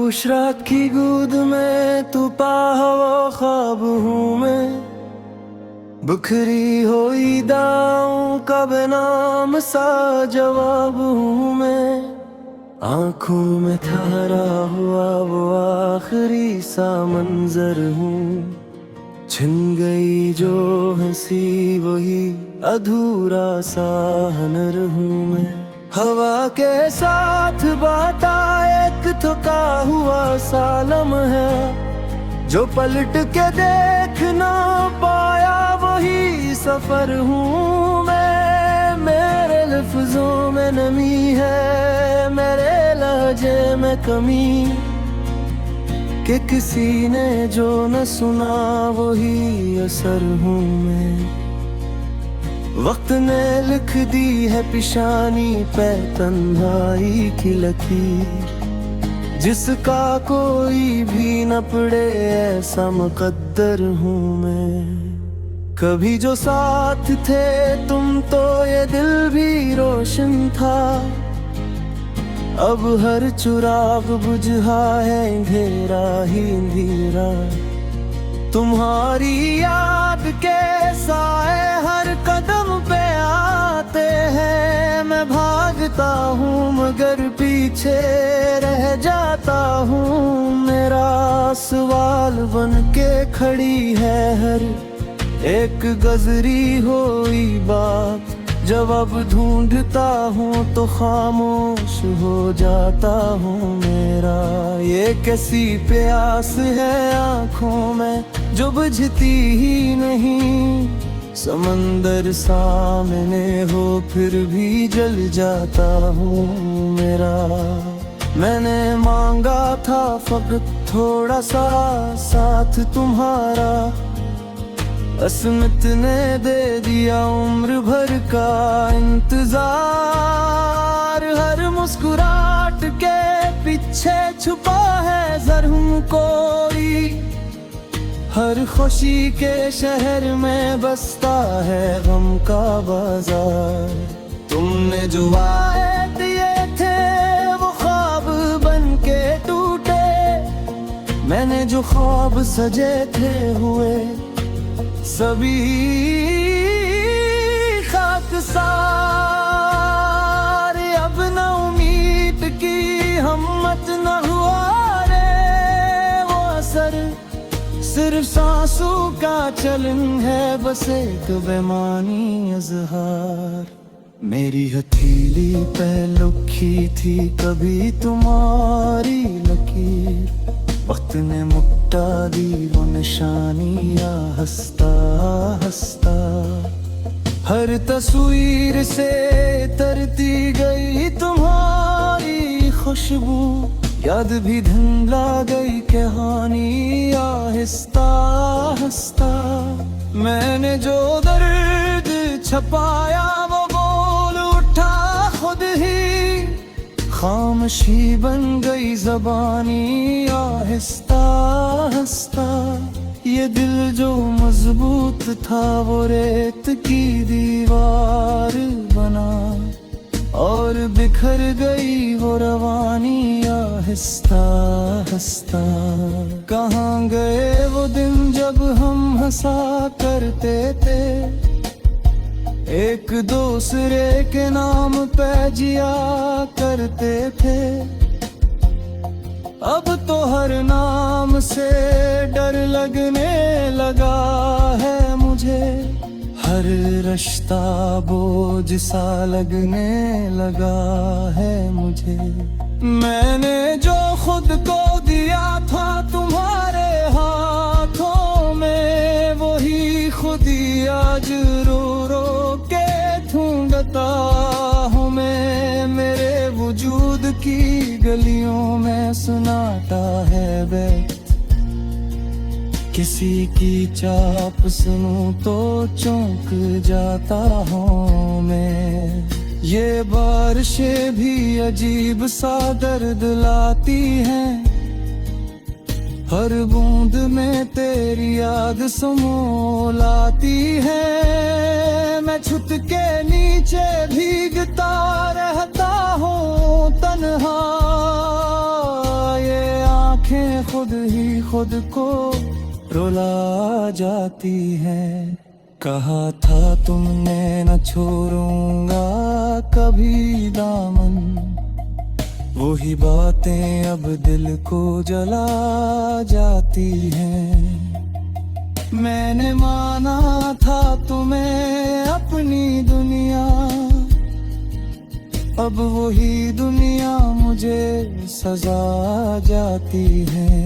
खामोश रात की गोद में तू पाहवा ख्वाब हूँ मैं, बिखरी हुई दाओं का बेनाम सा जवाब हूँ मैं। आंखों में ठहरा हुआ वो आखिरी सा मंजर हूँ, छिन गई जो हंसी वही अधूरा सा हुनर हूँ मैं। हवा के साथ बाता एक थका हुआ सालम है, जो पलट के देख ना पाया वही सफर हूँ मैं। मेरे लफ्जों में नमी है, मेरे लहजे में कमी, कि किसी ने जो न सुना वही असर हूँ मैं। वक्त ने लिख दी है पिशानी पे तन्हाई की लकीर, जिसका कोई भी न पड़े ऐसा मुकद्दर हूँ मैं। कभी जो साथ थे तुम तो ये दिल भी रोशन था, अब हर चिराग बुझा है अंधेरा ही अंधेरा। तुम्हारी याद के साए हर कदम पे आते हैं, मैं भागता हूँ मगर पीछे रह जाता हूँ। मेरा सवाल बन के खड़ी है हर एक गजरी हुई बात, जवाब ढूंढता हूँ तो खामोश हो जाता हूँ। मेरा ये कैसी प्यास है आँखों में जो बुझती ही नहीं, समंदर सामने हो फिर भी जल जाता हूँ। मेरा मैंने मांगा था फकत थोड़ा सा साथ तुम्हारा, अस्मत ने दे दिया उम्र भर का इंतजार। हर मुस्कुराहट के पीछे छुपा है ज़र्हम कोई, हर खुशी के शहर में बसता है गम का बाजार। तुमने जो वादे दिए थे वो ख्वाब बन के टूटे, मैंने जो ख्वाब सजे थे हुए सभी खाकसार। अब न उम्मीद की हिम्मत न हुआ रे वो असर, सिर्फ सांसों का चलन है बस एक बेमानी अज़हार। मेरी हथेली पे लिखी थी कभी तुम्हारी लकीर, वक्त ने मुट्टा दी वो निशानियाँ हंसता हंसता। हर तस्वीर से तरती गई तुम्हारी खुशबू, याद भी धुंधला गई कहानी आहिस्ता आहिस्ता। मैंने जो दर्द छपाया वो बोल उठा खुद ही, खामोशी बन गई ज़बानी आहिस्ता आहिस्ता। ये दिल जो मजबूत था वो रेत की दीवार बना, और बिखर गई वो रवानी आहिस्ता आहिस्ता। कहाँ गए वो दिन जब हम हंसा करते थे, एक दूसरे के नाम पे जिया करते थे। अब तो हर नाम से डर लगने लगा है मुझे, हर रिश्ता बोझ सा लगने लगा है मुझे। मैंने जो खुद को दिया था तुम्हारे हाथों में, वही खुदी आज रो रो के ढूंढता हूँ मैं। मेरे वजूद की गलियों में सुनाता है बैत, किसी की चाप सुनूं तो चौंक जाता हूँ मैं। ये बारिशें भी अजीब सा दर्द लाती हैं, हर बूंद में तेरी याद समो लाती है। मैं छुट के नीचे भीगता रहता हूँ तन्हा, ये आंखें खुद ही खुद को रुला जाती हैं। कहा था तुमने न छोड़ूंगा कभी दामन, वही बातें अब दिल को जला जाती हैं। मैंने माना था तुम्हें अपनी दुनिया, अब वही दुनिया मुझे सजा जाती है।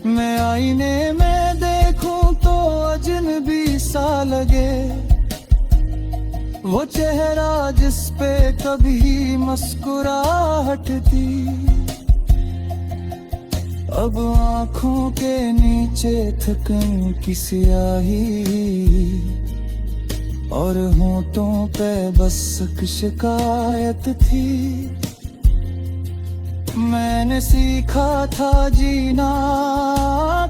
मैं आईने में देखूं तो अजनबी सा लगे वो चेहरा जिस पे कभी मुस्कुराहट थी। अब आँखों के नीचे थकन की स्याही और होंठों पे बस एक शिकायत थी। मैंने सीखा था जीना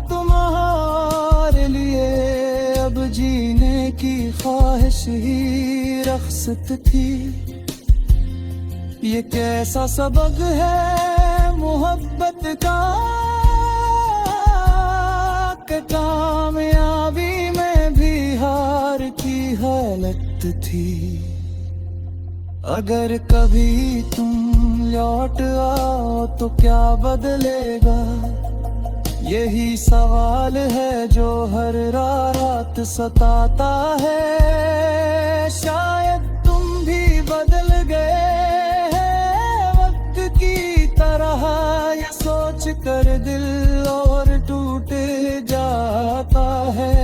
तुम्हारे लिए, अब जीने की ख्वाहिश ही रख्सत थी। ये कैसा सबक है मोहब्बत का कि कामयाबी में भी हार की हालत थी। अगर कभी तुम लौट आओ तो क्या बदलेगा, यही सवाल है जो हर रात सताता है। शायद तुम भी बदल गए हैं वक्त की तरह, ये सोच कर दिल और टूट जाता है।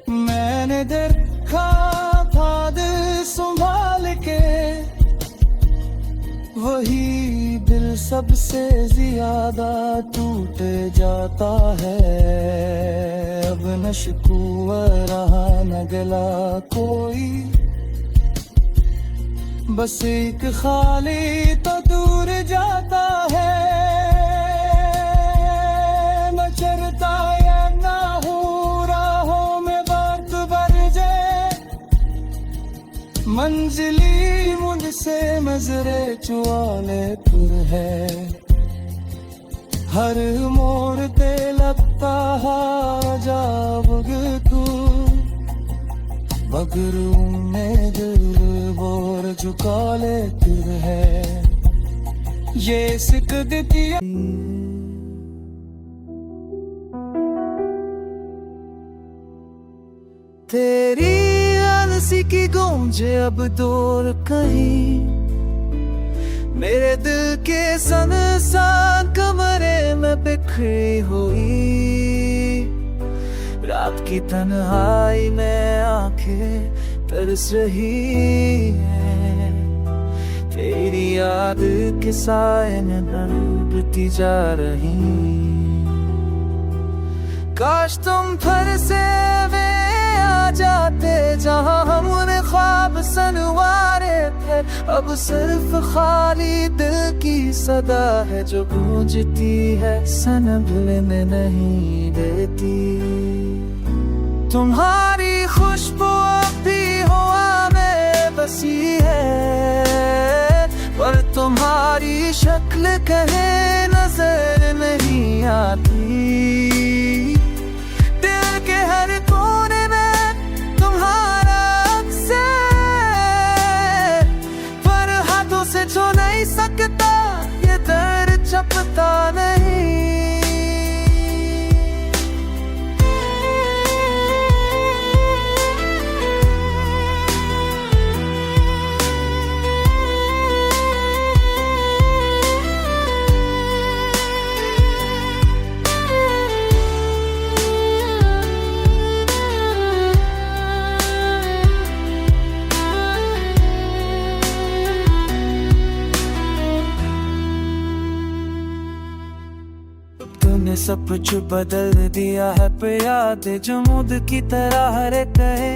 मैंने देखा था दिल संभाल के, वही दिल सबसे ज्यादा टूट जाता है। अब न शिकवा रहा न गला कोई, बस एक खाली तो दूर जाता है। न चरता या ना हो राहों में बात भर जाए, मंजिली मुझसे नजरे चुआने पर है। हर मोड़ पे लगता है जावग तू, मगर उम्मीद बोर झुका लेती है। ये सिकद दिया तेरी आलसी की गूंजे अब दूर कहीं, मेरे दिल के सनसान कमरे में बिखरी हुई। रात की तन्हाई में आंखें तरस रही है, तेरी याद के साए में डूबती जा रही। काश तुम फिर से वे आ जाते जहां हमने ख्वाब सनवारे थे। अब सिर्फ खाली दिल की सदा है जो गूंजती है, संभलने नहीं देती। तुम्हारी खुशबू अब भी हवा में बसी है, पर तुम्हारी शक्ल कहे नजर नहीं आती। दिल के हर कोने में तुम्हारा अक्स है, पर हाथों से छू नहीं सकता, ये दर्द छपता नहीं। तूने सब कुछ बदल दिया है, पर याद जमूद की तरह हर कहे।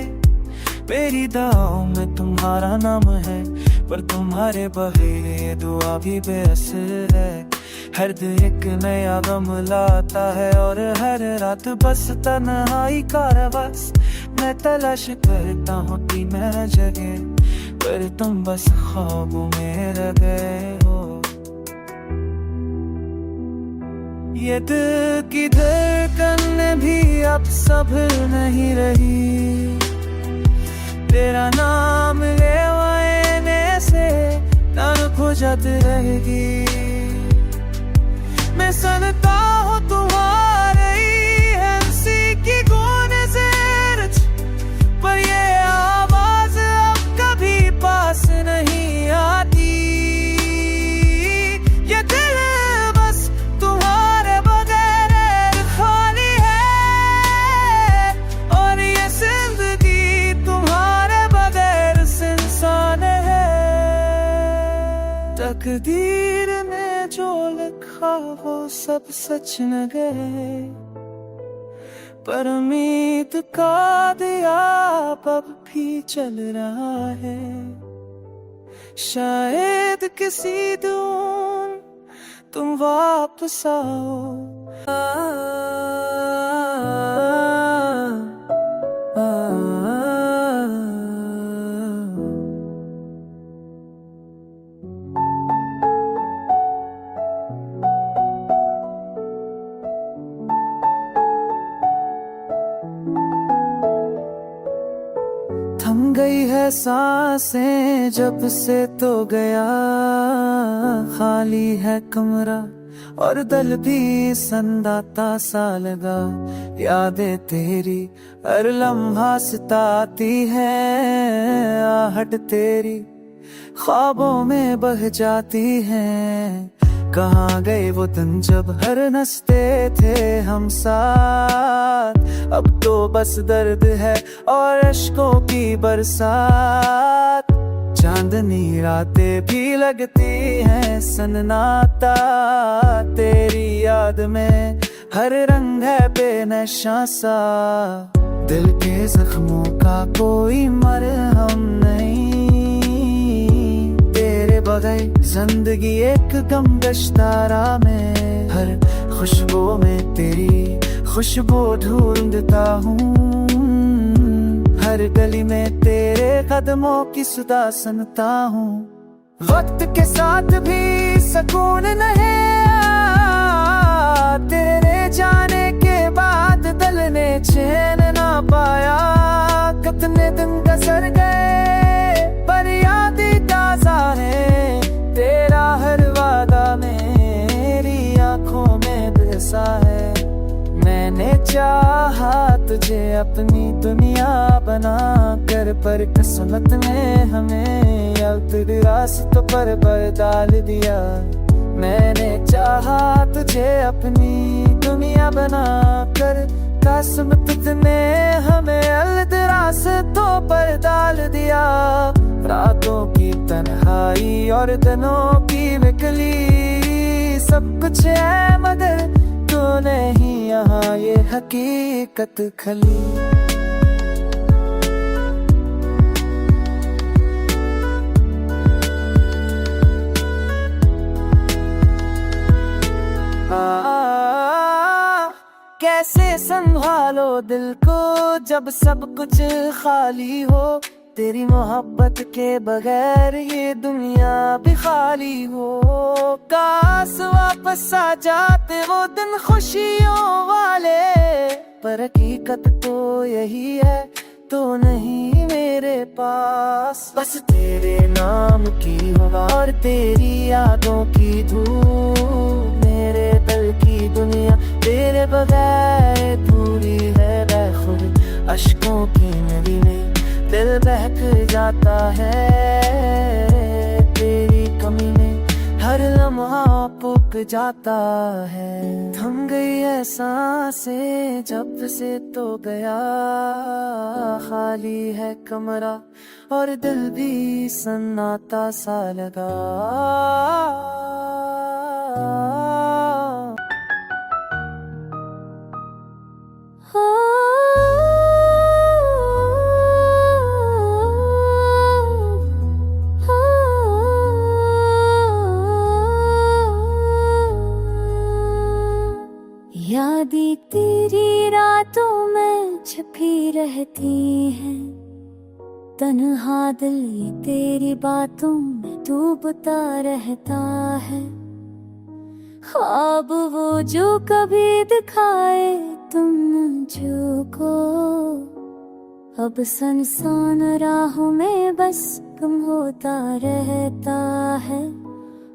मेरी दुआओं में तुम्हारा नाम है, पर तुम्हारे बहे दुआ भी बेअसर है। हर दिन एक नया गम लाता है और हर रात बस तन्हाई का रवास। मैं तलाश करता हूँ कि मैं जगे, पर तुम बस ख्वाबों में रह गए हो। ये दिल की धड़कन भी अब सब्र नहीं रही। तेरा नाम लेने से तन खुजत रहेगी। मैं सुनता हूँ तुम्हारी हंसी की गूंज ज़ेर, पर ये आवाज अब कभी पास नहीं आती। ये दिल बस तुम्हारे बगैर खाली है, और ये जिंदगी तुम्हारे बगैर सुनसान है। तकदीर ने जो लिखा वो सब सच न गए, पर उम्मीद का दिया अब भी चल रहा है। शायद किसी दिन तुम वापस आओ। थम गई है सांसें जब से तो गया, खाली है कमरा और दिल भी सन्नाटा सा लगा। यादें तेरी हर लम्हा सताती है, आहट तेरी ख्वाबों में बह जाती है। कहाँ गए वो दिन जब हर नस्ते थे हम साथ, अब तो बस दर्द है और अश्कों की बरसात। चांदनी रातें भी लगती हैं सन्नाटा, तेरी याद में हर रंग है बेनशा सा। दिल के जख्मों का कोई मरहम नहीं, तेरे बगैर जिंदगी एक गमगश तारा में। हर खुशबू में तेरी खुशबू ढूंढता हूँ, हर गली में तेरे कदमों की सदा सुनता हूँ। वक्त के साथ भी सुकून नहीं आया, तेरे जाने के बाद दिल ने चैन ना पाया। कितने दिन गुजर गए पर यादें ताज़ा है, तेरा हर वादा मेरी आंखों में बसा है। मैंने चाहा तुझे अपनी दुनिया बना कर, पर किस्मत ने हमें तेरे रास्तों पर डाल दिया। मैंने चाहा तुझे अपनी दुनिया बना कर, किस्मत ने हमें अलग रास्तों पर डाल दिया। रातों की तन्हाई और दिनों की विकली, सब कुछ है मगर तो नहीं यहाँ ये हकीकत खली। कैसे संभालो दिल को जब सब कुछ खाली हो, तेरी मोहब्बत के बगैर ये दुनिया भी खाली हो। काश वापस आ जाते वो दिन खुशियों वाले, पर हकीकत तो यही है तो नहीं मेरे पास। बस तेरे नाम की हवा और तेरी यादों की धूप, मेरे दिल की दुनिया तेरे बगैर पूरी है बेखुद। अश्कों की नदी में दिल बहक जाता है, तेरी कमी में हर लम्हा पुक जाता है। थम गई है सांसें जब से तो गया, खाली है कमरा और दिल भी सन्नाटा सा लगा। यादें तेरी रातों में छिपी रहती हैं, तन्हा दिल तेरी बातों में डूबता रहता है। ख्वाब वो जो कभी दिखाए तुम मुझको, अब सुनसान राहों में बस गुम होता रहता है।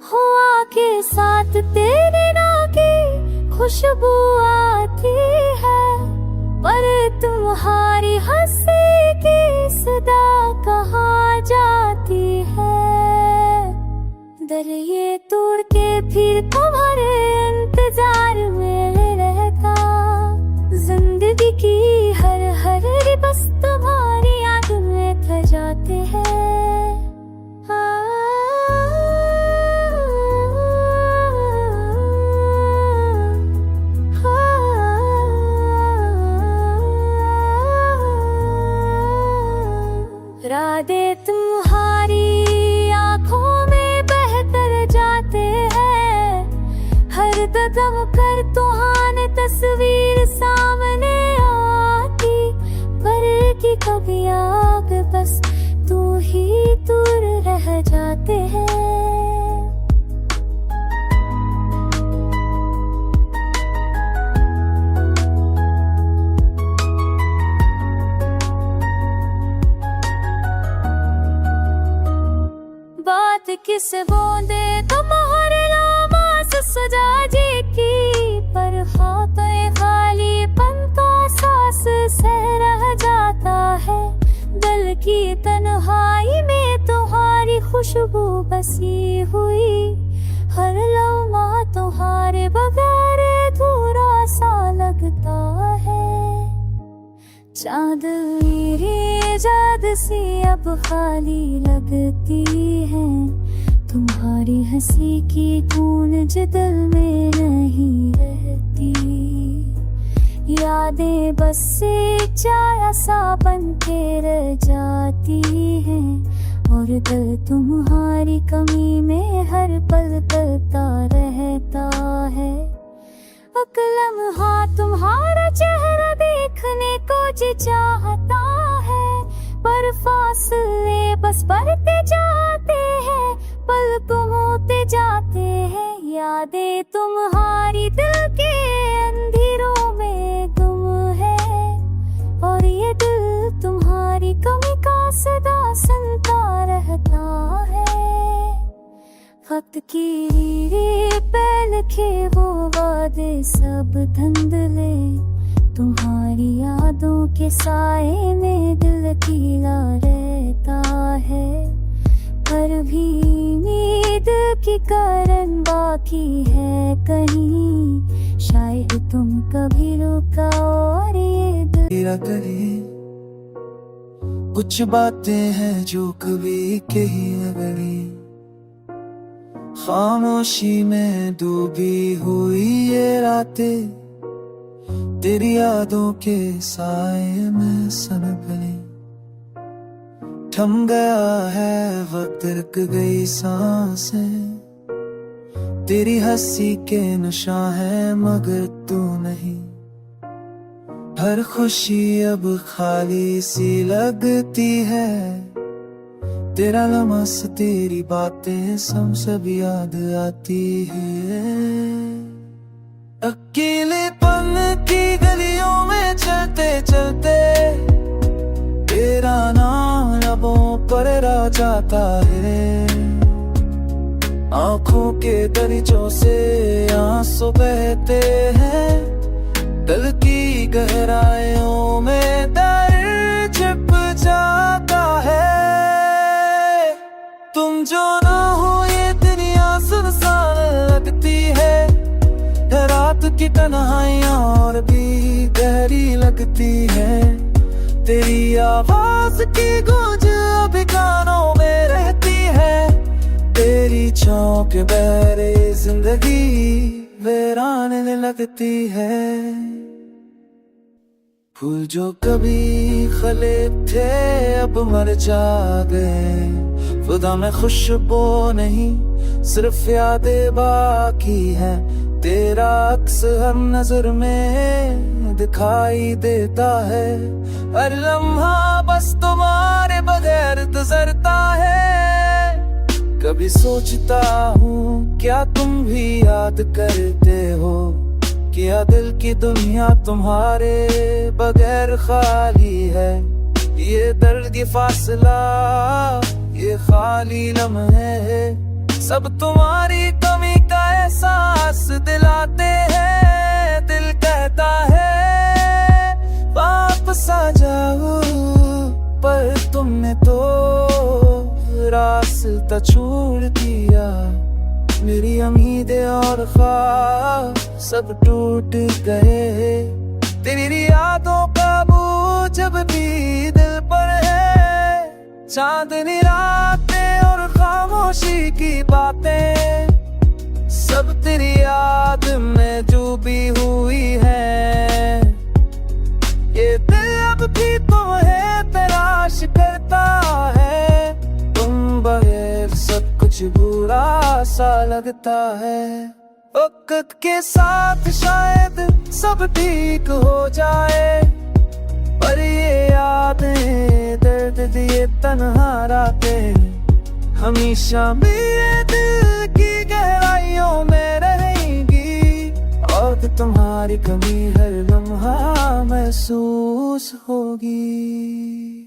हवा के साथ तेरे नाम की खुशबू आती है, पर तुम्हारी हंसी की सदा कहाँ जाती है। दरिये तोड़ के फिर तुम्हारे इंतजार में रहता, जिंदगी की हर बस तुम्हारी याद में खो जाते हैं। राधे तुम्हारी आंखों में बहकर जाते हैं, हर कदम कर तुम्हारी तस्वीर सामने आती, पर की कभी आग बस तू ही दूर रह जाते हैं। बात किस बोंदे तुम्हारे नामास सजा जी की, पर होते खाली पन का सांस से रह जाता है। दिल की तन्हाई में तुम्हारी खुशबू बसी हुई, हर लम्हा तुम्हारे बगैर अधूरा सा लगता है। चांद मेरी इजाद सी अब खाली लगती है, तुम्हारी हंसी की गूंज दिल में नहीं रहती। यादें बस से चाया सा बन के रह जाती हैं, और दिल तुम्हारी कमी में हर पल पलता रहता है। लम्हा तुम्हारा चेहरा देखने को जी चाहता है, पर फासले बस बढ़ते जाते हैं, पल गुम होते जाते हैं। यादें तुम्हारी दिल के अंधेरों में गुम है, और ये दिल तुम्हारी कमी का सदा सुनता रहता है। वक्त की रीढ़ी पे लिखे वो वादे सब धुंधले, तुम्हारी यादों के साए में दिल खिला रहता है। पर भी नींद की करन बाकी है कहीं, शायद तुम कभी रुका और ये दिल तेरा करे। कुछ बातें हैं जो कभी कही अगली, खामोशी में डूबी हुई ये रातें, तेरी यादों के साए में सनकली। थम गया है वक्त, रुक गई सांसें, तेरी हंसी के नशा है मगर तू नहीं। हर खुशी अब खाली सी लगती है, तेरा लमस तेरी बातें सब याद आती है। अकेलेपन की गलियों में चलते चलते, तेरा नाम लबों पर रह जाता है। आंखों के दरिचों से आंसू बहते हैं, दिल की गहराइयों में दर्द छिप जाता है। तुम जो ना हो ये दुनिया सुनसान लगती है, रात की तन्हाइयां और भी गहरी लगती है। तेरी आवाज की गूंज अभी कानों में रहती है, तेरी छाँव के बहरे जिंदगी वीरान लगती है। फूल जो कभी खिले थे अब मर जा गए, खुदा में खुशबू नहीं सिर्फ यादें बाकी है। तेरा अक्स हर नजर में दिखाई देता है, हर लम्हा बस तुम्हारे बगैर गुजरता है। कभी सोचता हूँ क्या तुम भी याद करते हो, क्या दिल की दुनिया तुम्हारे बगैर खाली है। ये दर्द, ये फासला, ये खाली लम्हे, सब तुम्हारी कमी का एहसास दिलाते हैं। दिल कहता है वापस आ जाओ, पर तुमने तो रास्ता छोड़ दिया। मेरी उम्मीदें और ख्वाब सब टूट गए। तेरी यादों का बोझ जब भी दिल पर है, चांदनी रातें और खामोशी की बातें, सब तेरी याद में डूबी हुई है। ये दिल अब भी तुम्हें तलाश करता है, तुम बगैर सब कुछ बुरा सा लगता है। वक्त के साथ शायद सब ठीक हो जाए, पर ये यादें, दर्द दिए तन्हा रातें, हमेशा मेरे दिल की गहराइयों में रहेंगी। और तुम्हारी कमी हर लम्हा महसूस होगी।